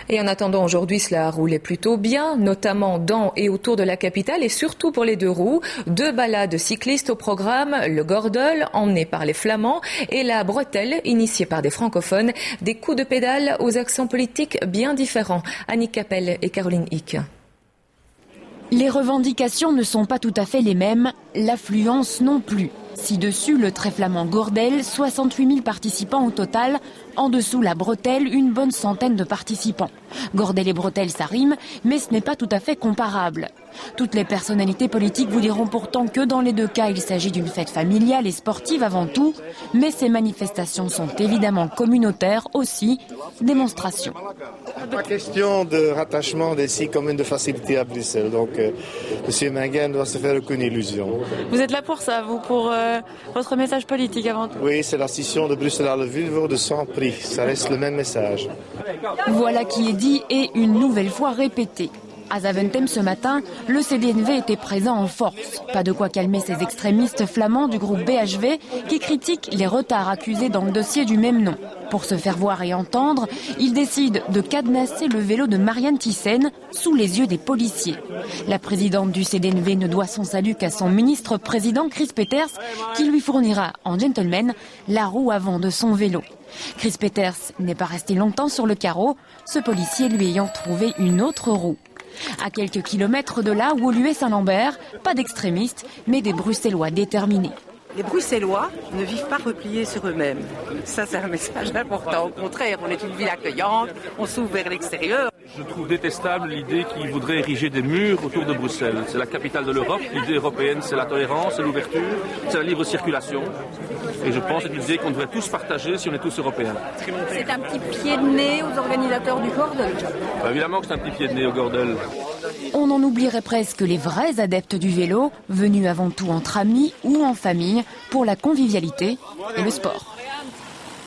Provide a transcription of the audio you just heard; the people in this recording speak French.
Et en attendant, aujourd'hui, cela roulait plutôt bien, notamment dans et autour de la capitale et surtout pour les deux roues. 2 balades cyclistes au programme, le Gordel, emmené par les Flamands, et la Bretelle, initiée par des francophones. Des coups de pédale aux accents politiques bien différents. Annick Capel et Caroline Hick. Les revendications ne sont pas tout à fait les mêmes, l'affluence non plus. Ci-dessus, le très flamand Gordel, 68 000 participants au total. En dessous, la Bretelle, une bonne centaine de participants. Gordel et Bretelle, ça rime, mais ce n'est pas tout à fait comparable. Toutes les personnalités politiques vous diront pourtant que dans les deux cas, il s'agit d'une fête familiale et sportive avant tout. Mais ces manifestations sont évidemment communautaires aussi. Démonstration. Pas question de rattachement des 6 communes de facilité à Bruxelles. Donc, M. Mengen doit se faire aucune illusion. Vous êtes là pour ça, vous, pour votre message politique avant tout? Oui, c'est la scission de Bruxelles à Leuven de sans prix. Ça reste le même message. Voilà qui est dit et une nouvelle fois répété. À Zaventem ce matin, le CDNV était présent en force. Pas de quoi calmer ces extrémistes flamands du groupe BHV qui critiquent les retards accusés dans le dossier du même nom. Pour se faire voir et entendre, ils décident de cadenasser le vélo de Marianne Thyssen sous les yeux des policiers. La présidente du CDNV ne doit son salut qu'à son ministre-président Chris Peters qui lui fournira en gentleman la roue avant de son vélo. Chris Peters n'est pas resté longtemps sur le carreau, ce policier lui ayant trouvé une autre roue. À quelques kilomètres de là, Woluwe-Saint-Lambert, pas d'extrémistes, mais des Bruxellois déterminés. Les Bruxellois ne vivent pas repliés sur eux-mêmes. Ça, c'est un message important. Au contraire, on est une ville accueillante, on s'ouvre vers l'extérieur. Je trouve détestable l'idée qu'ils voudraient ériger des murs autour de Bruxelles. C'est la capitale de l'Europe. L'idée européenne, c'est la tolérance, c'est l'ouverture, c'est la libre circulation. Et je pense que c'est une idée qu'on devrait tous partager si on est tous européens. C'est un petit pied de nez aux organisateurs du Gordel. Évidemment que c'est un petit pied de nez au Gordel. On en oublierait presque les vrais adeptes du vélo, venus avant tout entre amis ou en famille, pour la convivialité et le sport.